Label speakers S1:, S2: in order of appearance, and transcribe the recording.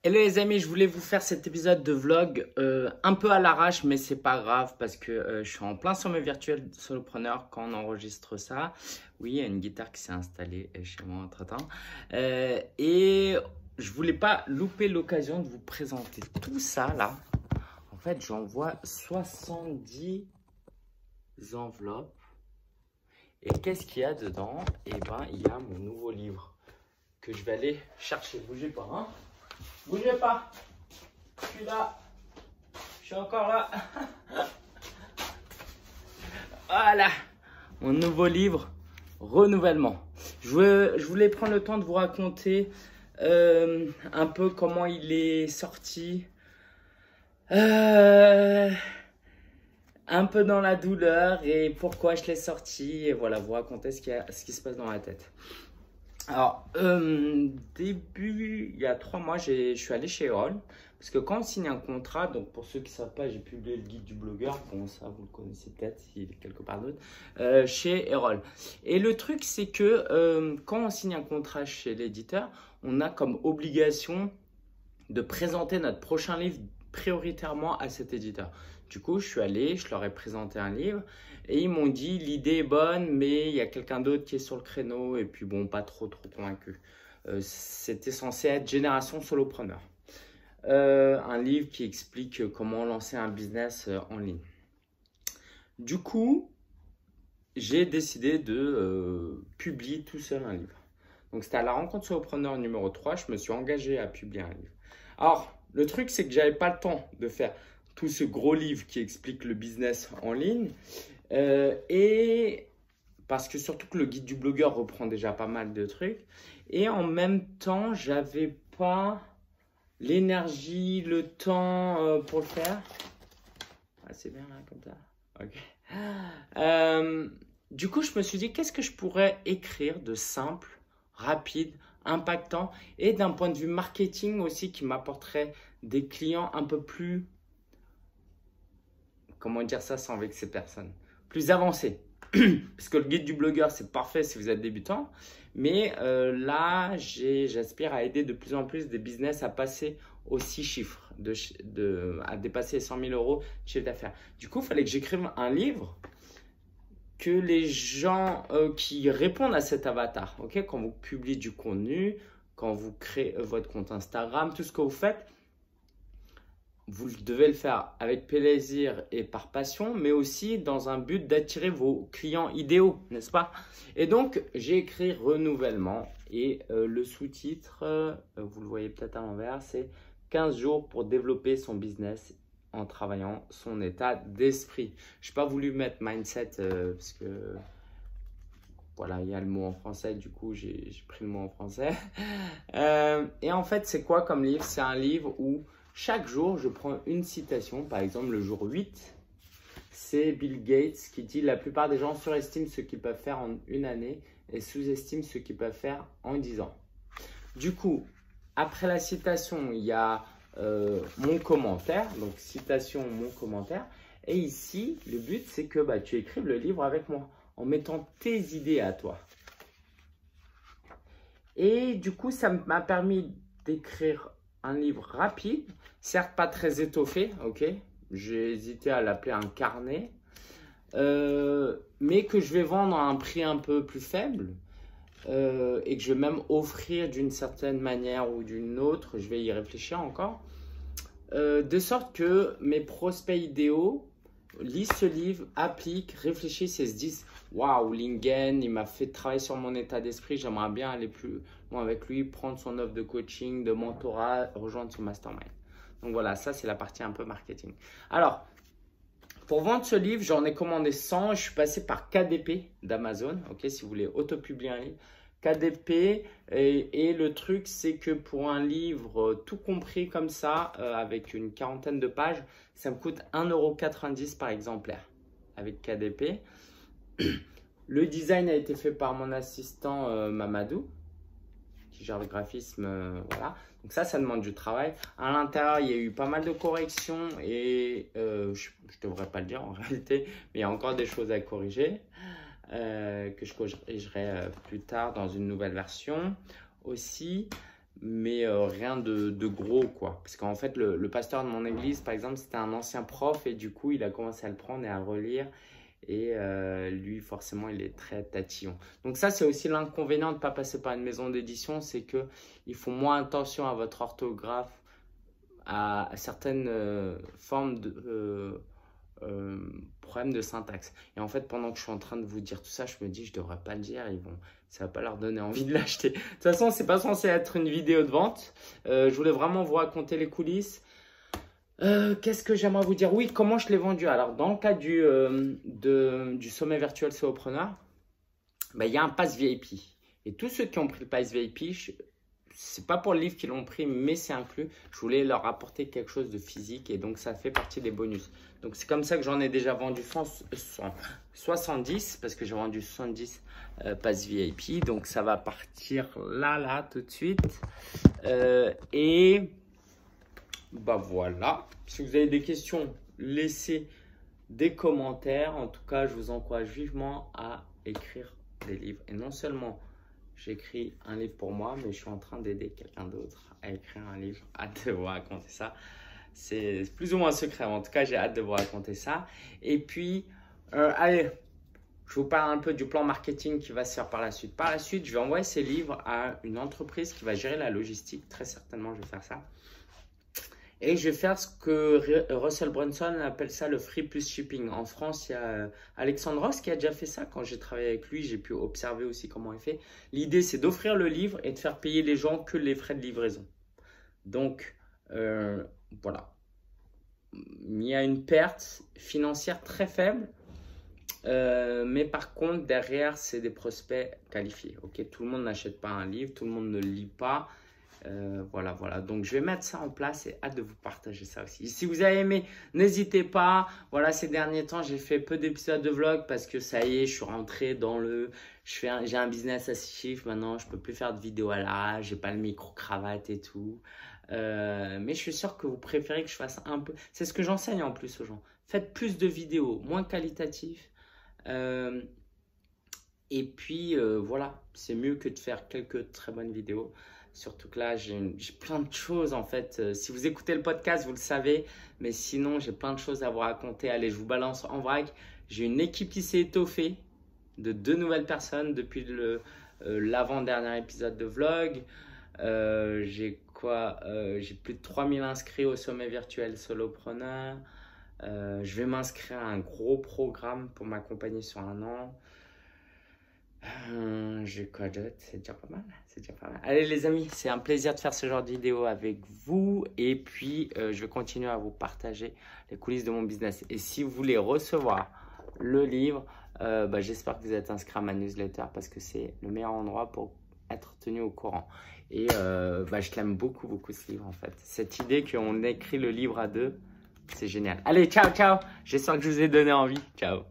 S1: Hello les amis, je voulais vous faire cet épisode de vlog un peu à l'arrache, mais c'est pas grave parce que je suis en plein sommet virtuel solopreneur quand on enregistre ça. Oui, il y a une guitare qui s'est installée chez moi entre-temps. Et je voulais pas louper l'occasion de vous présenter tout ça là. En fait, j'envoie 70 enveloppes. Et qu'est-ce qu'il y a dedans? Eh ben, il y a mon nouveau livre que je vais aller chercher. Bougez pas, hein? Bougez pas! Je suis là, je suis encore là. Voilà, mon nouveau livre, Renouvellement. Je voulais prendre le temps de vous raconter un peu comment il est sorti. Euh, un peu dans la douleur et pourquoi je l'ai sorti. Et voilà, vous raconter ce qui se passe dans la tête. Alors, il y a 3 mois, je suis allé chez Erol. Parce que quand on signe un contrat, donc pour ceux qui ne savent pas, j'ai publié le guide du blogueur. Bon, ça, vous le connaissez peut-être, s'il est quelque part d'autre. Chez Erol. Et le truc, c'est que quand on signe un contrat chez l'éditeur, on a comme obligation de présenter notre prochain livre prioritairement à cet éditeur. Du coup, je suis allé, je leur ai présenté un livre et ils m'ont dit l'idée est bonne, mais il y a quelqu'un d'autre qui est sur le créneau et puis bon, pas trop convaincu. C'était censé être Génération Solopreneur. Un livre qui explique comment lancer un business en ligne. Du coup, j'ai décidé de publier tout seul un livre. Donc, c'était à la rencontre solopreneur numéro 3, je me suis engagé à publier un livre. Alors, le truc, c'est que j'avais pas le temps de faire tout ce gros livre qui explique le business en ligne. Et parce que surtout que le guide du blogueur reprend déjà pas mal de trucs. Et en même temps, j'avais pas l'énergie, le temps pour le faire. Ah, c'est bien là, comme ça. Ok. Du coup, je me suis dit, qu'est-ce que je pourrais écrire de simple, rapide, impactant et d'un point de vue marketing aussi qui m'apporterait des clients un peu plus, comment dire ça sans vexer personne, plus avancés. Parce que le guide du blogueur, c'est parfait si vous êtes débutant. Mais là, j'aspire à aider de plus en plus des business à passer aux 6 chiffres, à dépasser les 100 000 euros de chiffre d'affaires. Du coup, il fallait que j'écrive un livre que les gens qui répondent à cet avatar, ok, quand vous publiez du contenu, quand vous créez votre compte Instagram, tout ce que vous faites, vous devez le faire avec plaisir et par passion, mais aussi dans un but d'attirer vos clients idéaux, n'est-ce pas? Et donc, j'ai écrit Renouvellement et le sous-titre, vous le voyez peut-être à l'envers, c'est 15 jours pour développer son business en travaillant son état d'esprit. Je n'ai pas voulu mettre mindset parce que voilà, il y a le mot en français, du coup, j'ai pris le mot en français. Et en fait, c'est quoi comme livre? C'est un livre où chaque jour, je prends une citation. Par exemple, le jour 8, c'est Bill Gates qui dit « La plupart des gens surestiment ce qu'ils peuvent faire en une année et sous-estiment ce qu'ils peuvent faire en 10 ans. » Du coup, après la citation, il y a mon commentaire. Donc, citation, mon commentaire. Et ici, le but, c'est que tu écrives le livre avec moi en mettant tes idées à toi. Et du coup, ça m'a permis d'écrire un livre rapide, certes pas très étoffé, ok. J'ai hésité à l'appeler un carnet, mais que je vais vendre à un prix un peu plus faible et que je vais même offrir d'une certaine manière ou d'une autre, je vais y réfléchir encore, de sorte que mes prospects idéaux lisent ce livre, appliquent, réfléchissent et se disent « Waouh, Lingen, il m'a fait travailler sur mon état d'esprit, j'aimerais bien aller plus loin avec lui, prendre son offre de coaching, de mentorat, rejoindre son mastermind. » Donc voilà, ça c'est la partie un peu marketing. Alors, pour vendre ce livre, j'en ai commandé 100, je suis passé par KDP d'Amazon, ok, si vous voulez autopublier un livre. KDP et le truc c'est que pour un livre tout compris comme ça avec une quarantaine de pages, ça me coûte 1,90 € par exemplaire avec KDP. Le design a été fait par mon assistant Mamadou qui gère le graphisme, voilà. Donc ça demande du travail. À l'intérieur, il y a eu pas mal de corrections et je ne devrais pas le dire en réalité, mais il y a encore des choses à corriger. Que je corrigerai plus tard dans une nouvelle version aussi. rien de gros, quoi. Parce qu'en fait, le pasteur de mon église, par exemple, c'était un ancien prof et du coup, il a commencé à le prendre et à relire. Et lui, forcément, il est très tatillon. Donc ça, c'est aussi l'inconvénient de ne pas passer par une maison d'édition, c'est qu'ils font moins attention à votre orthographe, à certaines formes de problèmes de syntaxe. Et en fait, pendant que je suis en train de vous dire tout ça, je me dis, je ne devrais pas le dire, ça ne va pas leur donner envie de l'acheter. De toute façon, ce n'est pas censé être une vidéo de vente. Je voulais vraiment vous raconter les coulisses. Qu'est-ce que j'aimerais vous dire? Oui, comment je l'ai vendu? Alors, dans le cas du sommet virtuel Solopreneur, il y a un pass VIP. Et tous ceux qui ont pris le pass VIP, c'est pas pour le livre qu'ils l'ont pris, mais c'est inclus. Je voulais leur apporter quelque chose de physique et donc ça fait partie des bonus. Donc, c'est comme ça que j'en ai déjà vendu 70 parce que j'ai vendu 70 pass VIP. Donc, ça va partir là, tout de suite. Voilà. Si vous avez des questions, laissez des commentaires. En tout cas, je vous encourage vivement à écrire des livres. Et non seulement j'écris un livre pour moi, mais je suis en train d'aider quelqu'un d'autre à écrire un livre. Hâte de vous raconter ça. C'est plus ou moins secret. En tout cas, j'ai hâte de vous raconter ça. Et puis, allez, je vous parle un peu du plan marketing qui va se faire par la suite. Par la suite, je vais envoyer ces livres à une entreprise qui va gérer la logistique. Très certainement, je vais faire ça. Et je vais faire ce que Russell Brunson appelle ça le free plus shipping. En France, il y a Alexandre Ross qui a déjà fait ça. Quand j'ai travaillé avec lui, j'ai pu observer aussi comment il fait. L'idée, c'est d'offrir le livre et de faire payer les gens que les frais de livraison. Donc, voilà. Il y a une perte financière très faible. Mais par contre, derrière, c'est des prospects qualifiés. Okay, tout le monde n'achète pas un livre, tout le monde ne lit pas. Voilà. Donc, je vais mettre ça en place et hâte de vous partager ça aussi. Si vous avez aimé, n'hésitez pas. Voilà, ces derniers temps, j'ai fait peu d'épisodes de vlog parce que ça y est, je suis rentré dans j'ai un business à 6 chiffres. Maintenant, je peux plus faire de vidéos à l'arrache. J'ai pas le micro-cravate et tout. Mais je suis sûr que vous préférez que je fasse un peu. C'est ce que j'enseigne en plus aux gens. Faites plus de vidéos, moins qualitatives. Et puis, voilà, c'est mieux que de faire quelques très bonnes vidéos. Surtout que là, j'ai plein de choses en fait. Si vous écoutez le podcast, vous le savez. Mais sinon, j'ai plein de choses à vous raconter. Allez, je vous balance en vrac. J'ai une équipe qui s'est étoffée de 2 nouvelles personnes depuis l'avant-dernier épisode de vlog. J'ai plus de 3000 inscrits au sommet virtuel Solopreneur. Je vais m'inscrire à un gros programme pour m'accompagner sur 1 an. J'ai quoi d'autre? C'est déjà pas mal. Allez les amis, c'est un plaisir de faire ce genre de vidéo avec vous. Et puis, je vais continuer à vous partager les coulisses de mon business. Et si vous voulez recevoir le livre, j'espère que vous êtes inscrit à ma newsletter parce que c'est le meilleur endroit pour être tenu au courant. Et je l'aime beaucoup ce livre en fait. Cette idée qu'on écrit le livre à 2, c'est génial. Allez, ciao. J'espère que je vous ai donné envie. Ciao.